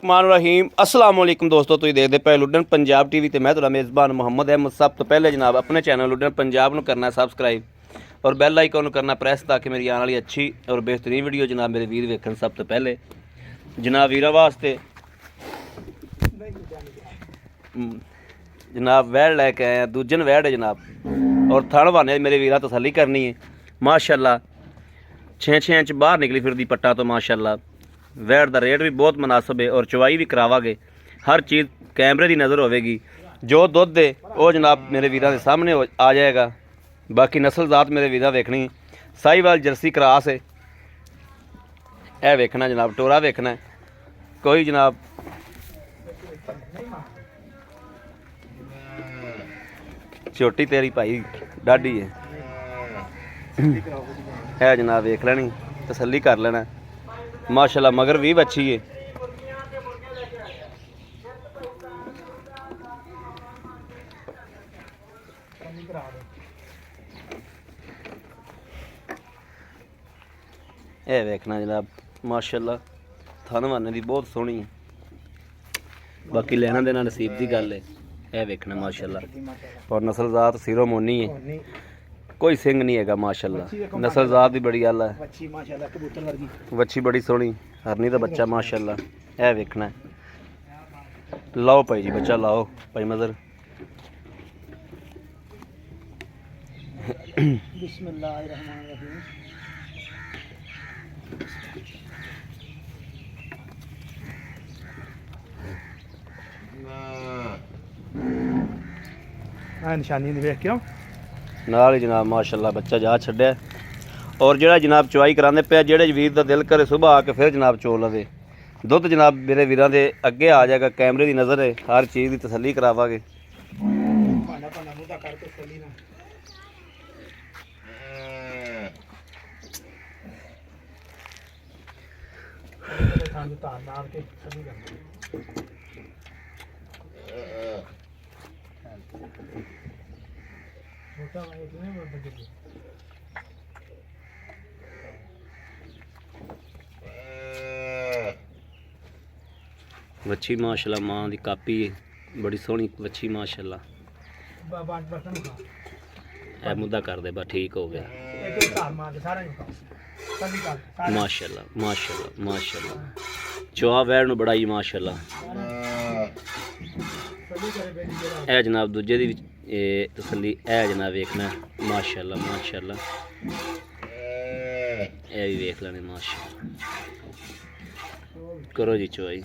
बिस्मिल्लाहिर्रहमानिर्रहीम अस्सलाम वालेकुम दोस्तों, तुसीं देखदे पे लुडन पंजाब टीवी ते मैं तुहाडा मेज़बान मुहम्मद अहमद। सब तो पहले जनाब अपने चैनल लुडन पंजाब नूं करना सबसक्राइब और बैल आइकन नूं करना प्रेस ताकि मेरी आने वाली अच्छी और बेहतरीन वीडियो जनाब मेरे वीर वेखन। सब तो पहले जनाब वीरां वास्ते जनाब वैड़ लैके आए हैं, दूजन वैड़ है जनाब और थण बहाने मेरे वीरां तसल्ली करनी है। माशाअल्लाह 6-6 इंच बाहर निकली फिरदी पट्टा तो माशाअल्लाह। वैड़ का रेट भी बहुत मुनासिब है और चवाई भी करावागे, हर चीज़ कैमरे की नज़र होगी। जो दुध है वो जनाब मेरे वीरां के सामने आ जाएगा। बाकी नस्ल जात मेरे वीरां वेखनी साहिवाल जर्सी क्रॉस है, यह वेखना जनाब, टोरा वेखना है कोई जनाब छोटी तेरी भाई डाडी है, है जनाब वेख लेनी तसल्ली कर लेना। माशाल्लाह मगर भी अच्छी है। यह वेखना जनाब माशाल्लाह थन वाने की बहुत सोहनी है। बाकी लेना देना नसीब की गल है। यह वेखना माशाल्लाह और नस्ल जात सिरो मोनी है, कोई सिंह नहीं है माशाल्लाह। नस्ल जात भी बड़ी गल है, वच्छी बड़ी सोहनी हरनी का बच्चा माशाल्लाह। यह वेखना है। लाओ भाई जी बच्चा लाओ भाई मजर। बिस्मिल्लाहिर्रहमानिर्रहीम। निशानी देख के नाल ही जनाब माशाल्लाह बच्चा जा छड्या और जेड़ा जनाब चवाई करांदे पे जेड़े वीर दा दिल करे सुबह आके फिर जनाब चो लवे। दुध जनाब मेरे वीरां दे अगे आ जाएगा, कैमरे की नज़र है, हर चीज़ की तसल्ली करावागे। वच्छी माशाल्लाह मां दी कापी बड़ी सोहनी वच्छी माशाल्लाह। ए मुद्दा कर दे बस ठीक हो गया। माशाल्लाह माशाल्लाह माशाल्लाह चवा वैड़ नूं बड़ाई माशाल्लाह। ए जनाब दूजे दी तसल्ली ए जनाब वेखना माशाल्लाह माशाल्लाह। ए भी वेख लैने माशाल्लाह। करो जी चवाई।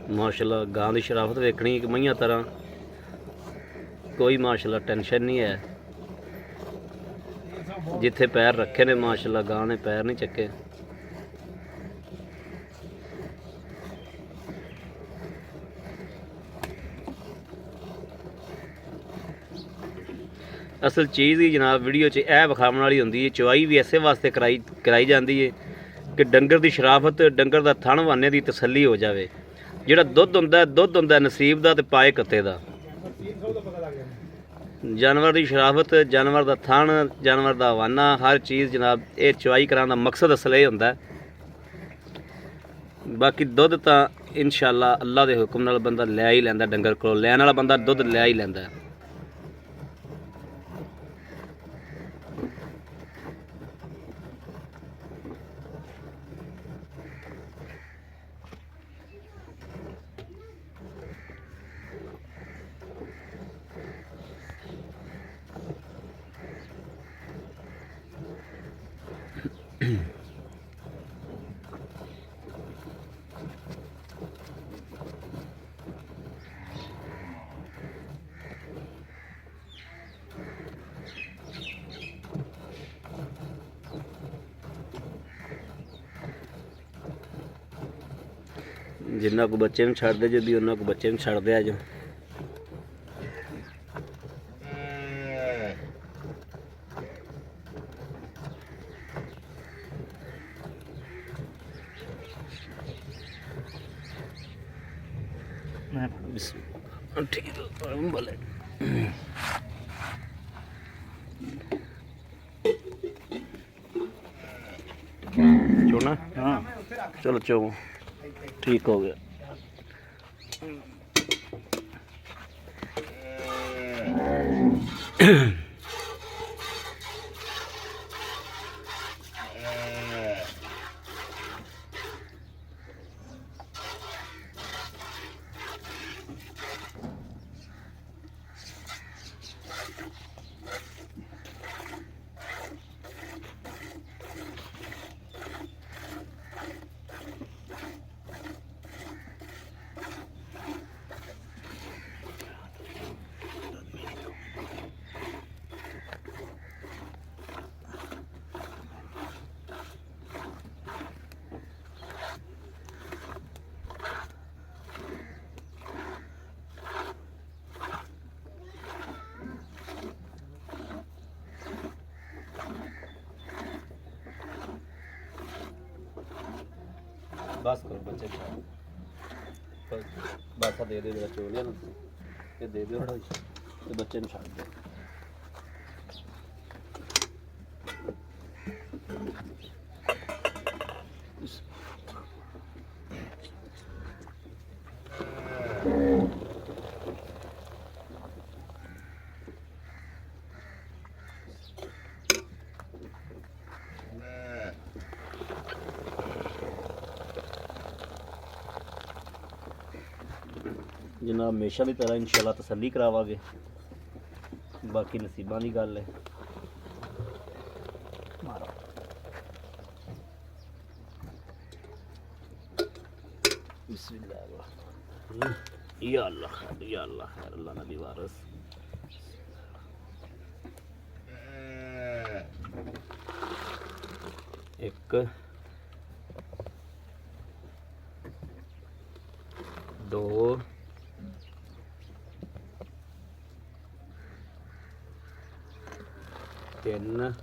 ਮਾਸ਼ਾਅੱਲਾ ਗਾਂ ਦੀ ਸ਼ਰਾਫਤ ਵੇਖਣੀ ਕਿ ਮਈਆਂ ਤਰ੍ਹਾਂ ਕੋਈ ਮਾਸ਼ਾਅੱਲਾ ਟੈਨਸ਼ਨ ਨਹੀਂ ਹੈ। ਜਿੱਥੇ ਪੈਰ ਰੱਖੇ ਨੇ ਮਾਸ਼ਾਅੱਲਾ ਗਾਂ ਨੇ ਪੈਰ ਨਹੀਂ ਚੱਕੇ। ਅਸਲ ਚੀਜ਼ ਹੀ ਜਨਾਬ ਵੀਡੀਓ 'ਚ ਇਹ ਵਿਖਾਉਣ ਵਾਲੀ ਹੁੰਦੀ ਹੈ। ਚਵਾਈ ਵੀ ਇਸੇ ਵਾਸਤੇ ਕਰਾਈ ਜਾਂਦੀ ਹੈ ਕਿ ਡੰਗਰ ਦੀ ਸ਼ਰਾਫਤ, ਡੰਗਰ ਦਾ ਥਣ ਵਾਨੇ ਦੀ ਤਸੱਲੀ ਹੋ ਜਾਵੇ। ਜਿਹੜਾ ਦੁੱਧ ਹੁੰਦਾ ਨਸੀਬ ਦਾ ਤੇ ਪਾਏ ਕੱਤੇ ਦਾ। ਜਾਨਵਰ ਦੀ ਸ਼ਰਾਫਤ, ਜਾਨਵਰ ਦਾ ਥਣ, ਜਾਨਵਰ ਦਾ ਹਵਾਨਾ, ਹਰ ਚੀਜ਼ ਜਨਾਬ ਇਹ ਚਵਾਈ ਕਰਾਉਣ ਦਾ ਮਕਸਦ ਅਸਲ ਇਹ ਹੁੰਦਾ। ਬਾਕੀ ਦੁੱਧ ਤਾਂ ਇਨਸ਼ਾਅੱਲਾ ਅੱਲਾ ਦੇ ਹੁਕਮ ਨਾਲ ਬੰਦਾ ਲੈ ਹੀ ਲੈਂਦਾ, ਡੰਗਰ ਕੋਲੋਂ ਲੈਣ ਵਾਲਾ ਬੰਦਾ ਦੁੱਧ ਲੈ ਹੀ ਲੈਂਦਾ। ਜਿੰਨਾ ਕੋ ਬੱਚੇ ਨੂੰ ਛੱਡਦੇ ਜੇ ਵੀ ਉਹਨਾਂ ਕੋ ਬੱਚੇ ਨੂੰ ਛੱਡਦੇ ਆ ਜੋ। ठीक बोले चोना हाँ चलो चो ठीक हो गया। बस करो बच्चे बासा दे दे जरा चोलिया ये दे दो तो बच्चे ने छाड़ दो। जनाब हमेशा की तरह इंशाल्लाह तसल्ली करावांगे, बाकी नसीबां की गल है। मारो बिस्मिल्लाह या अल्लाह खैर, या अल्लाह खैर, अल्लाह नबी वारस। एक दो तीन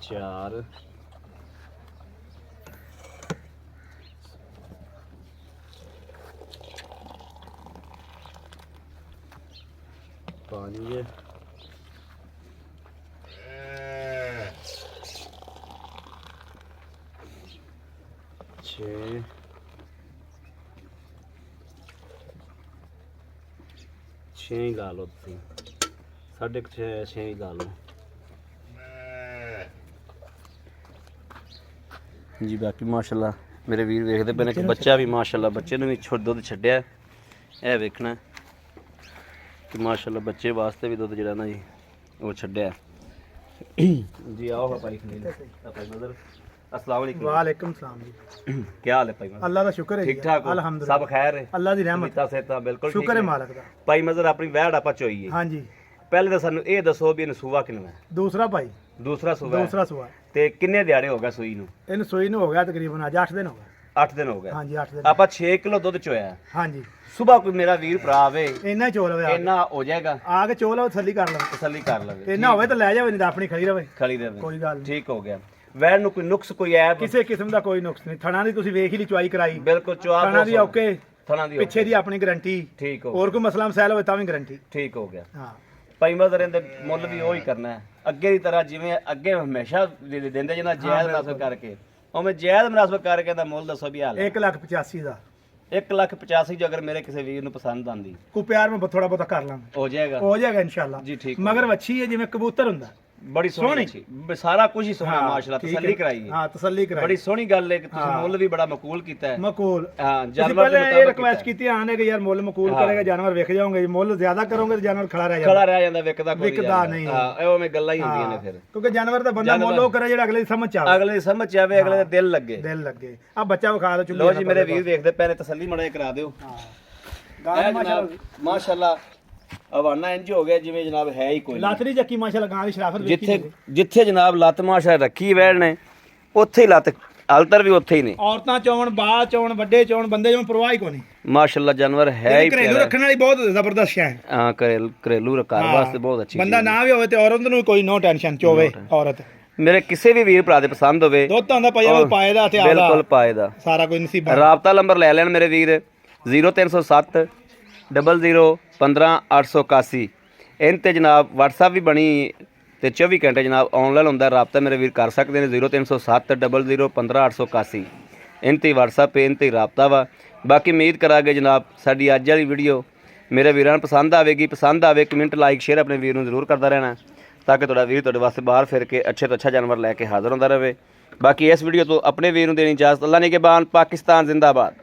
चार पाँच छः छे ही ला लो, तुम 6.5 ही ला लो जी। बाकी माशाल्लाह मेरे वीर वेखते पे ने कि बच्चा भी माशाल्लाह बच्चे ने भी दुध छड्डिया है वेखना कि माशाल्लाह बच्चे वास्ते भी दुध जिहड़ा ना जी वो छड्डिया। जी आओ भाई भाई नजर अस्सलाम वालेकुम। वालेकुम सलाम जी। क्या हाल है भाई? अल्लाह ਦਾ ਸ਼ੁਕਰ ਹੈ ठीक ठाक हो? ਅਲਹਮਦੁਲਿਲਾ सब खैर है? ਅੱਲਾਹ ਦੀ ਰਹਿਮਤ ਤਾ ਸੇਤਾ ਬਿਲਕੁਲ ਸ਼ੁਕਰ ਹੈ ਮਾਲਕ ਦਾ। ਭਾਈ ਮਜ਼ਰ ਆਪਣੀ ਵਹਿੜ ਆਪਾਂ ਚੋਈ ਹੈ। ਹਾਂਜੀ ਪਹਿਲੇ ਤਾਂ ਸਾਨੂੰ ਇਹ ਦੱਸੋ ਵੀ ਇਹਨੂੰ ਸੂਆ ਕਿੰਨਾ ਹੈ? ਦੂਸਰਾ ਭਾਈ ਦੂਸਰਾ ਸੂਆ ਹੈ। ਦੂਸਰਾ ਸੂਆ ਤੇ ਕਿੰਨੇ ਦਿਹਾੜੇ ਹੋ ਗਏ ਸੂਈ ਨੂੰ? ਇਹਨੂੰ ਸੂਈ ਨੂੰ ਹੋ ਗਿਆ ਤਕਰੀਬਨ ਅੱਜ 8 ਦਿਨ ਹੋ ਗਏ। 8 ਦਿਨ ਹੋ ਗਏ। ਹਾਂਜੀ 8 ਦਿਨ। ਆਪਾਂ 6 ਕਿਲੋ ਦੁੱਧ ਚੋਇਆ। ਹਾਂਜੀ ਸਵੇਰ ਕੋਈ ਮੇਰਾ ਵੀਰ ਭਰਾ ਆਵੇ ਇੰਨਾ ਚੋਲ ਹੋਵੇ ਇੰਨਾ ਹੋ ਜਾਏਗਾ, ਆ ਕੇ ਚੋਲ ਉਹ ਤਸੱਲੀ ਕਰ ਲਵੇ। ਤਸੱਲੀ ਕਰ ਲਵੇ। ਇੰਨਾ ਹੋਵੇ ਤਾਂ ਲੈ ਜਾਵੇ, ਨਹੀਂ ਤਾਂ ਆਪਣੀ ਖੜੀ ਰਵੇ। ਖੜੀ ਦੇ ਕੋਈ ਗੱਲ ਨਹੀਂ, ਠੀਕ ਹੋ ਗਿਆ। ਵੈੜ ਨੂੰ ਕੋਈ ਨੁਕਸ ਕੋਈ ਐਬ? ਕਿਸੇ ਕਿਸਮ ਦਾ ਕੋਈ ਨੁਕਸ ਨਹੀਂ। ਥਣਾ ਦੀ ਤੁਸੀਂ ਵੇਖ ਹੀ ਲਈ ਚੁਆਈ ਕਰਾਈ, ਬਿਲਕੁਲ ਚੁਆ ਥਣਾ ਦੀ ਓਕੇ, ਥਣਾ ਦੀ ਪਿੱਛੇ ਦੀ ਆਪਣੀ ਗਾਰੰਟੀ। ਠੀਕ ਹੋ ਹੋਰ ਕੋਈ ਮਸਲਾ ਮਸੈਲ ਹੋਵੇ ਤਾਂ ਵੀ ਗਾਰੰਟੀ। ਠੀਕ ਹੋ ਗਿਆ। ਹਾਂ ਭਾਈ ਮਜ਼ਰ ਇਹਦੇ ਮੁੱਲ ਵੀ ਉਹੀ ਕਰਨਾ ਹੈ ਅੱਗੇ ਦੀ ਤਰ੍ਹਾਂ, ਜਿਵੇਂ ਅੱਗੇ ਹਮੇਸ਼ਾ ਦਿੰਦੇ ਜਿਹਨਾਂ ਜਾਇਜ਼ ਮੁਨਾਸਬ ਕਰਕੇ, ਉਵੇਂ ਜਾਇਜ਼ ਮੁਨਾਸਬ ਕਰਕੇ ਦਾ ਮੁੱਲ ਦੱਸੋ ਵੀ ਹਾਲ 1,85,000 ਦਾ। 1,85,000 ਜੋ ਅਗਰ ਮੇਰੇ ਕਿਸੇ ਵੀਰ ਨੂੰ ਪਸੰਦ ਆਂਦੀ ਕੋਈ ਪਿਆਰ ਮੈਂ ਥੋੜਾ ਬਹੁਤਾ ਕਰ ਲਾਂਗੇ, ਹੋ ਜਾਏਗਾ। ਹੋ ਜਾਏਗਾ ਇਨਸ਼ਾਅੱਲਾ ਜੀ ਠੀਕ। ਮਗਰ ਵੱਛੀ ਹੈ ਜਿਵੇਂ ਕਬੂਤਰ ਹੁੰਦਾ, ਬੜੀ ਸੋਹਣੀ ਸਾਰਾ ਕੁਝ ਹੀ ਸੋਹਣਾ ਮਾਸ਼ਾਅੱਲਾ। ਠੀਕ ਹੈ। ਤਸੱਲੀ ਕਰਾਈ ਹੈ। ਹਾਂ ਤਸੱਲੀ ਕਰਾਈ। ਬੜੀ ਸੋਹਣੀ ਗੱਲ ਹੈ ਕਿ ਤੁਸੀਂ ਮੁੱਲ ਵੀ ਬੜਾ ਮਕੂਲ ਕੀਤਾ ਹੈ। ਮਕੂਲ ਹਾਂ ਤੁਸੀਂ ਜਾਨਵਰ ਦੇ ਪਹਿਲੇ ਇਹ ਮੁਤਾਬਕ ਰਿਕਵੈਸਟ ਕੀਤੀ ਆਨੇ ਕਿ ਯਾਰ ਮੁੱਲ ਮਕੂਲ ਕਰੇਗਾ, ਜਾਨਵਰ ਵਿਕ ਜਾਓਗੇ। ਮੁੱਲ ਜ਼ਿਆਦਾ ਕਰੋਗੇ ਤਾਂ ਜਾਨਵਰ ਖੜਾ ਰਹਿ ਖੜਾ ਜਾਏਗਾ, ਰਹਿ ਜਾਂਦਾ, ਵਿਕਦਾ ਕੋਈ ਵਿਕਦਾ ਨਹੀਂ। ਹਾਂ ਇਹੋ ਮੈਂ ਗੱਲਾਂ ਹੀ ਹੁੰਦੀਆਂ ਨੇ ਫਿਰ, ਕਿਉਂਕਿ ਜਾਨਵਰ ਦਾ ਬੰਦਾ ਮੁੱਲ ਉਹ ਕਰੇ ਜਿਹੜਾ ਅਗਲੇ ਦੀ ਸਮਝ ਚ ਆਵੇ, ਅਗਲੇ ਦੀ ਸਮਝ ਚ ਆਵੇ, ਅਗਲੇ ਦਾ ਦਿਲ ਲੱਗੇ। ਦਿਲ ਲੱਗੇ। ਆ ਬੱਚਾ ਵਿਖਾ ਦਿਓ ਚੁੱਲ੍ਹੇ ਲੋ ਜੀ ਮੇਰੇ ਵੀਰ ਵੇਖਦੇ ਪਏ ਨੇ, ਤਸੱਲੀ ਮੜਾ ਕਰਾ ਦਿਓ। ਗਾਂ ਮਾਸ਼ਾਅੱਲਾ ਹਵਾਨਾ ਇੰਜ ਹੋ ਗਿਆ ਜਿਵੇਂ ਜਨਾਬ ਹੈ ਹੀ ਕੋਈ। ਲਾਤਰੀ ਚੱਕੀ ਮਾਸ਼ਾਅੱਲਾ ਗਾਂ ਦੀ ਸ਼ਰਾਫਤ ਵੇਖੀ। ਜਿੱਥੇ ਜਨਾਬ ਲੱਤ ਮਾਸ਼ਾ ਰੱਖੀ ਵੈੜ ਨੇ, ਉੱਥੇ ਹੀ ਲੱਤ ਹਲਤਰ ਵੀ ਉੱਥੇ ਹੀ ਨੇ। ਔਰਤਾਂ ਚੋਣ, ਬਾਹ ਚੋਣ, ਵੱਡੇ ਚੋਣ, ਬੰਦੇ ਚੋਣ, ਪਰਵਾਹ ਹੀ ਕੋਈ ਨਹੀਂ। ਮਾਸ਼ਾਅੱਲਾ ਜਾਨਵਰ ਹੈ ਹੀ ਘਰੇਲੂ ਰੱਖਣ ਵਾਲੀ ਬਹੁਤ ਜ਼ਬਰਦਸਤ ਸ਼ੈ ਹੈ। ਹਾਂ ਘਰੇਲੂ ਘਰ ਵਾਸਤੇ ਬਹੁਤ ਅੱਛੀ ਬੰਦਾ ਨਾ ਵੀ ਹੋਵੇ ਤੇ ਔਰਤ ਨੂੰ ਕੋਈ ਨੋ ਟੈਨਸ਼ਨ ਚੋਵੇ। ਔਰਤ ਮੇਰੇ ਕਿਸੇ ਵੀ ਵੀਰ ਭਰਾ ਦੇ ਪਸੰਦ ਹੋਵੇ, ਦੁੱਧ ਹੁੰਦਾ ਪਾਏ ਦਾ ਤੇ ਬਿਲਕੁਲ ਪਾਏ ਦਾ ਸਾਰਾ ਕੋਈ ਨਸੀਬ। ਰਾਬਤਾ ਨੰਬਰ ਲੈ ਲੈਣ ਮੇਰੇ ਵੀਰ 0307 00 15 881। ਇਨ ਤੇ ਜਨਾਬ WhatsApp ਵੀ ਬਣੀ ਤੇ 24 ਘੰਟੇ ਜਨਾਬ ਆਨਲਾਈਨ ਹੁੰਦਾ, ਰਾਬਤਾ ਮੇਰੇ ਵੀਰ ਕਰ ਸਕਦੇ ਨੇ 0307 00 15 881। ਇਨ ਤੇ WhatsApp ਇਨ ਤੇ ਰਾਬਤਾ ਵਾ। ਬਾਕੀ ਉਮੀਦ ਕਰਾਂਗੇ ਜਨਾਬ ਸਾਡੀ ਅੱਜ ਵਾਲੀ ਵੀਡੀਓ ਮੇਰੇ ਵੀਰਾਂ ਨੂੰ ਪਸੰਦ ਆਵੇਗੀ। ਪਸੰਦ ਆਵੇ ਕਮੈਂਟ ਲਾਈਕ ਸ਼ੇਅਰ ਆਪਣੇ ਵੀਰ ਨੂੰ ਜ਼ਰੂਰ ਕਰਦਾ ਰਹਿਣਾ, ਤਾਂ ਕਿ ਤੁਹਾਡਾ ਵੀਰ ਤੁਹਾਡੇ ਵਾਸਤੇ ਬਾਹਰ ਫਿਰ ਕੇ ਅੱਛੇ ਤੋਂ ਅੱਛਾ ਜਾਨਵਰ ਲੈ ਕੇ ਹਾਜ਼ਰ ਹੁੰਦਾ ਰਹੇ। ਬਾਕੀ ਇਸ ਵੀਡੀਓ ਤੋਂ ਆਪਣੇ ਵੀਰ ਨੂੰ ਦੇਣੀ ਇਜਾਜ਼ਤ। ਅੱਲਾ ਨਿਗਹਿਬਾਨ। ਪਾਕਿਸਤਾਨ ਜ਼ਿੰਦਾਬਾਦ।